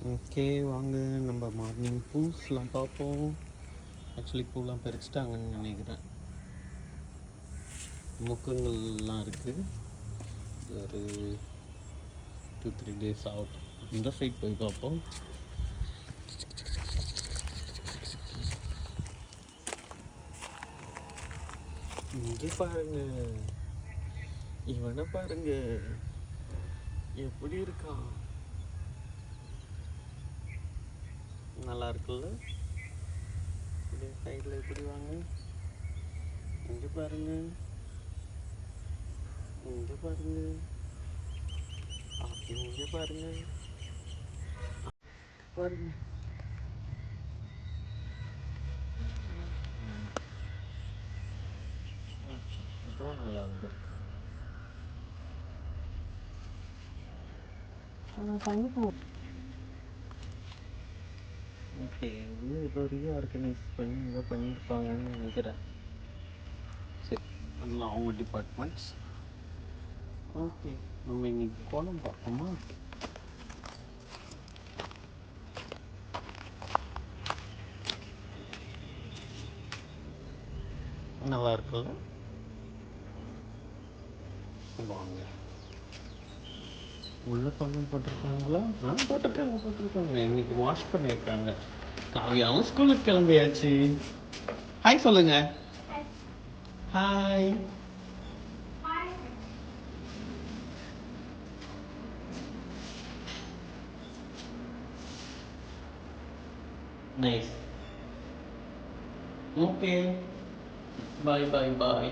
Okay, வாங்க நம்ம morning பூஸ்லாம் பார்ப்போம். ஆக்சுவலி பூலாம் பறிச்சிட்டாங்கன்னு நினைக்கிறேன். முக்கங்கள்லாம் இருக்குது. ஒரு 2-3 டேஸ் ஆகட்டும். இந்த சைட் போய் பார்ப்போம். இங்கே பாருங்க, இவனை பாருங்க எப்படி இருக்கான். நல்லா இருக்குல்ல? இப்படி சைடில் எப்படி வாங்க. இங்கே பாருங்க, இங்கே பாருங்க, இங்கே பாருங்க, பாருங்க. நல்லா இருக்கு. ஓகே, ஏதோ ரீஆர்கனைஸ் பண்ணி ஏதோ பண்ணியிருப்பாங்கன்னு நினைக்கிறேன். சரி, அதெல்லாம் அவங்க டிபார்ட்மெண்ட்ஸ். ஓகே, நம்ம இன்னைக்கு கோலம் பார்ப்போமா? நல்லா இருக்குல்ல? வாங்க. உள்ள கோலம் போட்டிருக்காங்களா? போட்டிருக்காங்க. இன்னைக்கு வாஷ் பண்ணியிருக்காங்க. காவியாவும் ஸ்கூலுக்கு கிளம்பியாச்சு. ஹாய் சொல்லுங்க. ஹாய். நைஸ். ஓகே, பாய் பாய் பாய்.